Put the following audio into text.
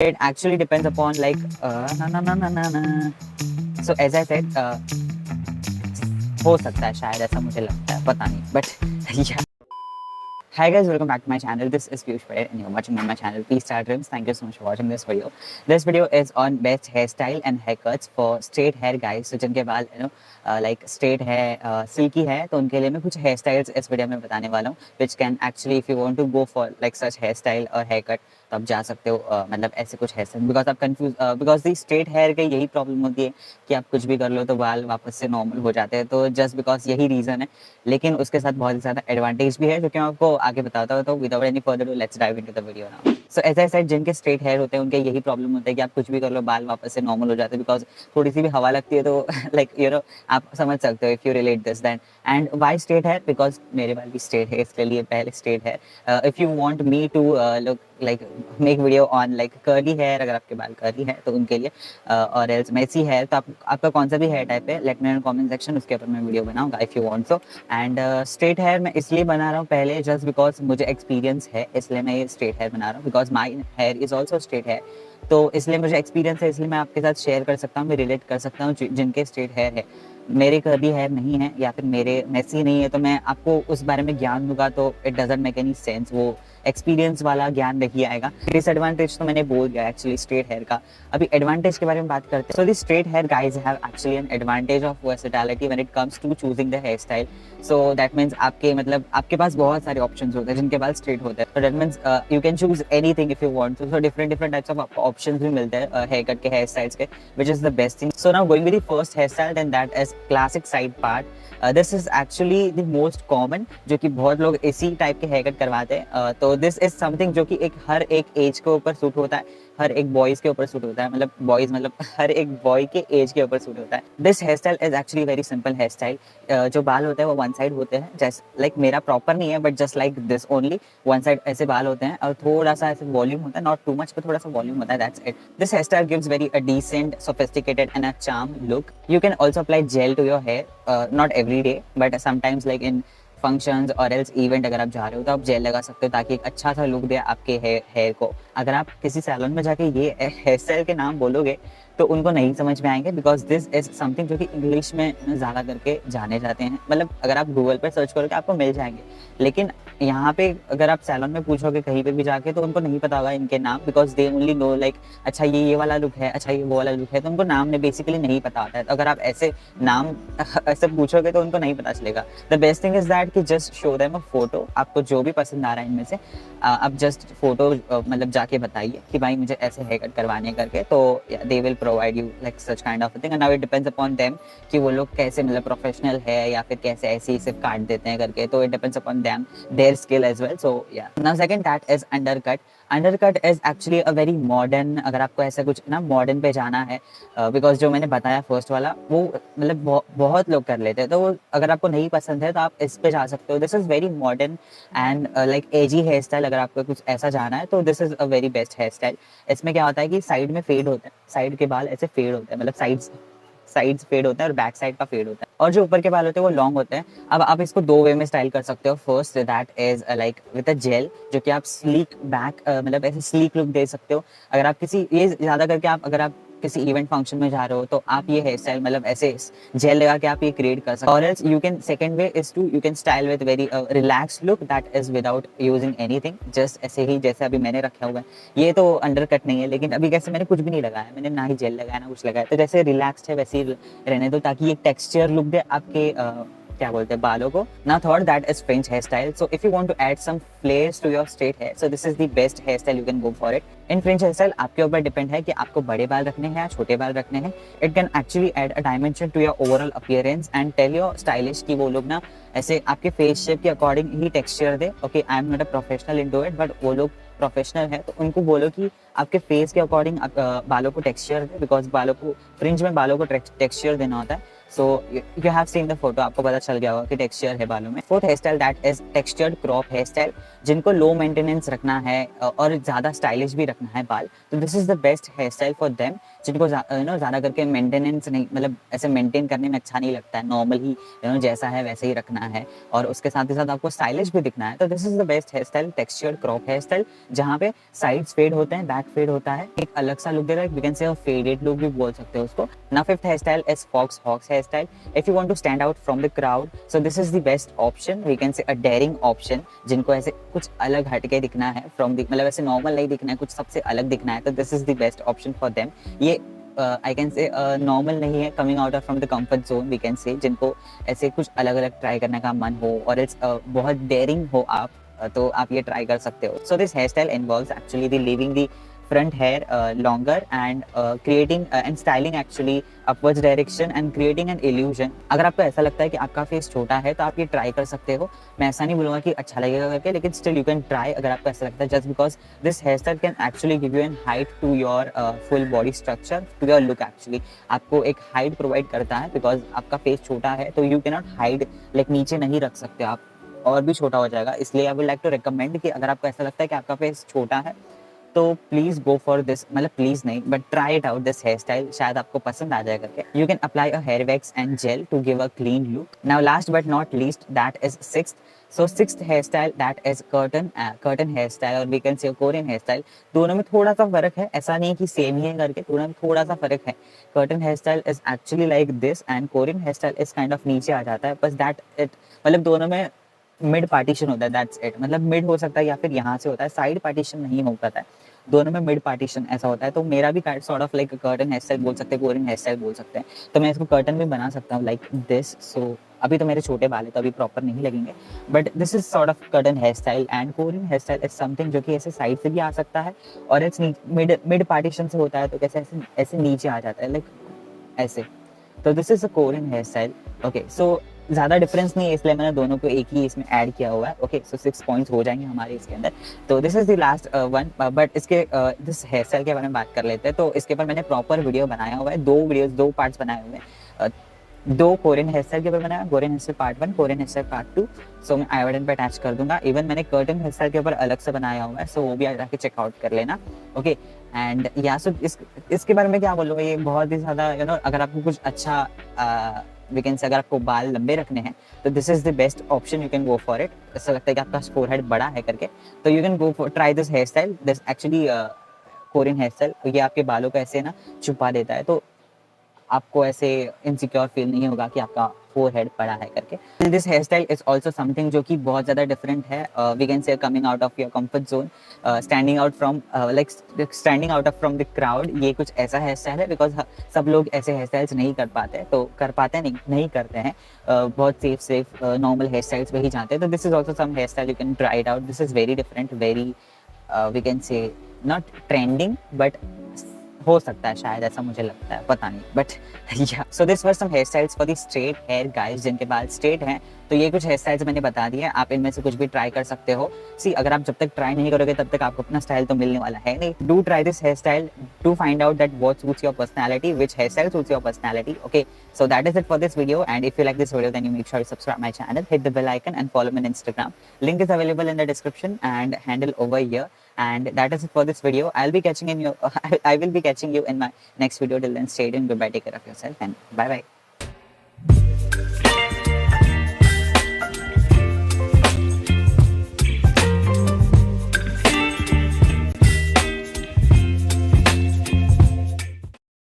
It actually depends upon like na na na na na na. So as I said, हो सकता है शायद ऐसा मुझे लगता है, पता नहीं, but yeah. Hi guys, welcome back to my channel. This is Piyush Patel and you're watching on my channel P-Star Dreams. Thank you so much for watching this video. This video is on best hairstyle and haircuts for straight hair guys. So जिनके बाल like straight है, silky है, तो उनके लिए मैं कुछ hairstyles इस वीडियो में बताने वाला हूँ, which can actually if you want to go for like such hairstyle or haircut तो आप जा सकते हो, मतलब ऐसे कुछ हेयर स्टाइल बिकॉज आप confuse because the straight hair के यही प्रॉब्लम होती है कि आप कुछ भी कर लो तो बाल वापस से नॉर्मल हो जाते हैं, तो जस्ट बिकॉज यही रीज़न है। लेकिन उसके साथ बहुत ज़्यादा एडवांटेज भी है जो कि मैं आपको आगे बताता हूँ। तो without any further do let's dive into the video now. So as I said, जिनके स्ट्रेट हेयर होते हैं उनके यही प्रॉब्लम होता है कि आप कुछ भी कर लो बाल वापस से नॉर्मल हो जाते हैं, बिकॉज थोड़ी सी भी हवा लगती है तो लाइक आप समझ सकते हो if you relate this then. And why straight hair? Because मेरे बाल भी स्ट्रेट है, इसके लिए पहले straight hair. If you want me to look like make video on like curly hair, अगर आपके बाल कर्ली है तो उनके लिए, और एल्स मेसी हेयर, तो आपका कौन सा भी हेयर टाइप है let me know in comment section, उसके ऊपर मैं वीडियो बनाऊंगा if you want so. And straight hair मैं इसलिए बना रहा हूँ पहले जस्ट बिकॉज मुझे एक्सपीरियंस है, इसलिए मैं ये स्ट्रेट हेयर बना रहा हूँ because my hair is also straight hair. तो इसलिए मुझे एक्सपीरियंस है, इसलिए मैं आपके साथ शेयर कर सकता हूँ, मैं रिलेट कर सकता हूँ जिनके स्ट्रेट हेयर है। मेरे कर्ली हेयर नहीं है या फिर मेरे मेसी नहीं है तो मैं आपको उस बारे में ज्ञान दूंगा तो it doesn't make any sense, वो एक्सपीरियंस वाला ज्ञान नहीं आएगा। डिसएडवांटेज तो मैंने बोल दिया एक्चुअली स्ट्रेट हेयर का। अभी एडवांटेज के बारे में बात करते हैं। So the straight hair guys have actually an advantage of versatility when it comes to choosing the hair style. So that means आपके मतलब आपके पास बहुत सारे ऑप्शंस होते हैं जिनके बाल स्ट्रेट होते हैं, तो that means you can choose anything if you want to. So different types of options भी मिलते हैं हेयर कट के, हेयर स्टाइल्स के, which is the best thing. So now going with the first hairstyle, then that is classic side part. This is actually the most common, जो कि बहुत लोग इसी टाइप के हेयर कट करवाते हैं। तो दिस इज समथिंग जो कि हर एक एज के ऊपर सूट होता है, हर एक बॉयज के ऊपर सूट होता है, मतलब बॉयज मतलब हर एक बॉय के एज के ऊपर सूट होता है। This hair style is actually very simple hair style. जो बाल होते हैं वो वन साइड होते हैं, जस्ट लाइक मेरा प्रॉपर नहीं है but just like this only, one side ऐसे बाल होते हैं और थोड़ा सा ऐसे वॉल्यूम होता है, नॉट टू मच, पर थोड़ा सा वॉल्यूम होता है, that's it. This hairstyle gives very a decent, sophisticated and a charm look. You can also apply gel to your hair, not every day, but sometimes like in functions और else event अगर आप जा रहे हो तो आप jail लगा सकते हो ताकि एक अच्छा सा लुक दे आपके हेयर को। अगर आप किसी सैलून में जाके ये हेयर स्टाइल के नाम बोलोगे तो उनको नहीं समझ में आएंगे, बिकॉज दिस इज समथिंग जो कि इंग्लिश में ज़्यादा करके जाने जाते हैं। मतलब अगर आप गूगल पर सर्च करोगे आपको मिल जाएंगे, लेकिन यहाँ पे अगर आप सैलून में पूछोगे कहीं पे भी जाके तो उनको नहीं पता होगा इनके नाम, because they only know like अच्छा ये वाला लुक है, अच्छा ये वो वाला लुक है, तो उनको नाम ने बेसिकली नहीं पता होता है। तो अगर आप ऐसे नाम ऐसे पूछोगे तो उनको नहीं पता चलेगा। The best thing is that कि just show them a photo, आपको जो भी पसंद आ रहा है इनमें से आप जस्ट फोटो मतलब जाके बताइए कि भाई मुझे ऐसे हेयर कट करवाने करके, तो they will provide you like such kind of thing. And now it depends upon them कि वो लोग कैसे मतलब प्रोफेशनल है या फिर कैसे ऐसे ही सिर्फ काट देते हैं करके, तो it depends upon them their skill as well. So yeah now second that is undercut. Undercut is actually a very modern, अगर आपको ऐसा कुछ ना मॉडर्न पे जाना है, बिकॉज जो मैंने बताया फर्स्ट वाला वो मतलब बहुत लोग कर लेते हैं, तो वो अगर आपको नहीं पसंद है तो आप इस पे जा सकते हो। This is very modern and like edgy hair style. अगर आपको कुछ ऐसा जाना है तो this is a very best hair style. इसमें क्या होता है कि साइड में फेड होता है, साइड के बाल ऐसे फेड होते हैं, मतलब साइड्स फेड होता है और बैक साइड का फेड होता है, और जो ऊपर के बाल होते हैं वो लॉन्ग होते हैं। अब आप इसको दो वे में स्टाइल कर सकते हो। First that is like with a gel, जो कि आप स्लीक बैक मतलब ऐसे स्लीक लुक दे सकते हो। अगर आप किसी ये ज़्यादा करके आप अगर आप किसी इवेंट फंक्शन में जा रहे हो तो आप ये हेयर स्टाइल मतलब ऐसे जेल लगा के आप ये क्रिएट कर सकते हो। और else you can second way is to you can style with very relax look that is without using anything, just ऐसे ही जैसे अभी मैंने रखा हुआ है। ये तो अंडर कट नहीं है, लेकिन अभी कैसे मैंने कुछ भी नहीं लगाया, मैंने ना ही जेल लगाया ना कुछ लगाया, तो जैसे रिलैक्स्ड है वैसे ही रहने दो ताकि एक टेक्सचर लुक दे आपके क्या बोलते हैं बालों को। Now third that is French hair style. So if you want to add some flares to your straight hair, so this is the best hair style, you can go for it. In French hair style आपके ऊपर depend है कि आपको बड़े बाल रखने हैं या छोटे बाल रखने हैं। It can actually add a dimension to your overall appearance and tell your stylish कि वो लोग ना ऐसे आपके फेस शेप के अकॉर्डिंग ही टेक्सचर दे। Okay, I am not a professional in to it, but वो लोग प्रोफेशनल है तो उनको बोलो कि आपके फेस के अकॉर्डिंग बालों को टेक्सचर दे, बिकॉज बालों को फ्रिंज में बालों को टेक्सचर देना होता है। So you have seen the photo, आपको पता चल गया होगा कि टेक्सचर है बालों में। Fourth hair style that is textured crop hair style, जिनको लो मेंटेनेंस रखना है और ज़्यादा स्टाइलिश भी रखना है बाल, तो this is the best hair style for them. जिनको ज़्यादा करके मेंटेनेंस नहीं, मतलब ऐसे मेंटेन करने में अच्छा नहीं लगता है, नॉर्मल ही जैसा है वैसे ही रखना है, और उसके साथ ही साथ आपको स्टाइलिश भी दिखना है, तो this is the best hair style, textured crop hair style, जहाँ पे साइड्स फेड होते हैं, बैक फेड होता है, एक अलग सा लुक दे रहा है, we can say faded look भी बोल सकते हो उसको। Now fifth hair style is faux hawks hair style. If you want to stand out from the crowd, so this is the best option, we can say a dairying option, जिनको ऐसे कुछ अलग हटके दिखना है फ्रॉम द, मतलब ऐसे normal नहीं दिखना है, कुछ सबसे अलग दिखना है, तो this is the best option for them. ये आई कैन से नॉर्मल नहीं है, coming out from the comfort zone, we can say, जिनको ऐसे कुछ अलग अलग ट्राई करने का मन हो और इट्स बहुत डेयरिंग हो आप, तो आप ये ट्राई कर सकते हो। So this hair style involves actually the leaving the front hair longer and creating and styling actually upwards direction and creating an illusion। अगर आपको ऐसा लगता है कि आपका फेस छोटा है तो आप ये ट्राई कर सकते हो। मैं ऐसा नहीं बोलूँगा कि अच्छा लगेगा करके, लेकिन स्टिल यू कैन ट्राई अगर आपको ऐसा लगता है, just because this hair style can actually give you an height to your full body structure, to your look. Actually आपको एक हाइट प्रोवाइड करता है, बिकॉज आपका फेस छोटा है तो you can not hide, like नीचे नहीं रख सकते आप, और भी छोटा हो जाएगा। इसलिए I would like to recommend कि अगर आपको ऐसा लगता है कि आपका फेस छोटा है तो प्लीज गो फॉर दिस, मतलब प्लीज नहीं but try it out this hair style, शायद आपको पसंद आ जाए करके। You can apply a hair wax and gel to give a clean look. Now last but not least that is sixth. So sixth hair style that is curtain hair style, और we can say Korean hair style. दोनों में थोड़ा सा फर्क है, ऐसा नहीं कि सेम ही है करके, दोनों में थोड़ा सा फर्क है। Curtain hair style is actually like this and Korean hair style is kind of नीचे आ जाता है, बस दैट इट, मतलब दोनों में मिड पार्टीशन होता है, दैट्स इट। मतलब मिड हो सकता है या फिर यहाँ से होता है, साइड पार्टीशन नहीं हो पाता है, दोनों में मिड पार्टीशन ऐसा होता है। तो मेरा भी sort of like curtain hair style बोल सकते हैं, कोरियन हेयर स्टाइल बोल सकते हैं, तो मैं इसको कर्टन भी बना सकता हूँ लाइक दिस। सो अभी तो मेरे छोटे बाल है तो अभी प्रॉपर नहीं लगेंगे, but this is sort of curtain hair style. And Korean hair style is something जो कि ऐसे साइड से भी आ सकता है, और इट्स मिड मिड पार्टीशन से होता है, तो कैसे ऐसे ऐसे नीचे आ जाता है, लाइक ऐसे। तो this is a Korean hair style. Okay, so ज़्यादा डिफरेंस नहीं है, इसलिए मैंने दोनों को एक ही इसमें ऐड किया हुआ है। ओके, सो 6 पॉइंट्स हो जाएंगे हमारे इसके अंदर। तो this is the last one, but इसके दिस हेयर स्टाइल के बारे में बात कर लेते हैं। तो इसके ऊपर मैंने प्रॉपर वीडियो बनाया हुआ है, 2 वीडियोस, 2 पार्ट्स बनाए हुए हैं। 2 कोरियन हेयर स्टाइल के ऊपर बनाया, Korean hair style part 1, Korean hair style part 2। So मैं आई बटन पे अटैच कर दूंगा। इवन मैंने कर्टन हेयर स्टाइल के ऊपर अलग से बनाया हुआ है, सो वो भी जाके चेकआउट कर लेना। ओके, एंड या सो इसके बारे में क्या बोलूँगा, ये बहुत ही ज़्यादा अगर आपको कुछ अच्छा वी कैन से, अगर आपको बाल लंबे रखने हैं तो this is the best option, you can go for it. ऐसा लगता है कि आपका फोरहेड बड़ा है करके, तो you can go for try this hair style. This actually Korean hair style, ये आपके बालों को ऐसे ना छुपा देता है, तो आपको ऐसे इनसिक्योर फील नहीं होगा कि आपका फोरहेड बड़ा है करके। This hair style is also something जो कि बहुत ज़्यादा डिफरेंट है, we can say coming out of your comfort zone, standing out from like standing out of from the crowd. ये कुछ ऐसा हेयर स्टाइल है, बिकॉज सब लोग ऐसे हेयर स्टाइल्स नहीं कर पाते, तो कर पाते नहीं करते हैं, बहुत सेफ नॉर्मल हेयर स्टाइल्स पे ही जाते हैं। तो this is also some hair style, you can try it out. This is very different, very we can say not trending, but हो सकता है शायद, ऐसा मुझे लगता है, पता नहीं, but yeah so this were some hair styles for the straight hair guys, जिनके बाल स्ट्रेट हैं। तो ये कुछ हेयर स्टाइल्स मैंने बता दिए, आप इनमें से कुछ भी ट्राई कर सकते हो। सी, अगर आप जब तक ट्राई नहीं करोगे तब तक आपको अपना स्टाइल तो मिलने वाला है नहीं। Do try this hair style to find out that what suits your personality, which hair style suits your personality. Okay, so that is it for this video, and if you like this video then you make sure to subscribe my channel, hit the bell icon and follow me on Instagram. Link is available in the description and handle over here. And that is it for this video. I'll be catching in your I will be catching you in my next video. Till then, stay tuned. Goodbye, take care of yourself, and bye bye.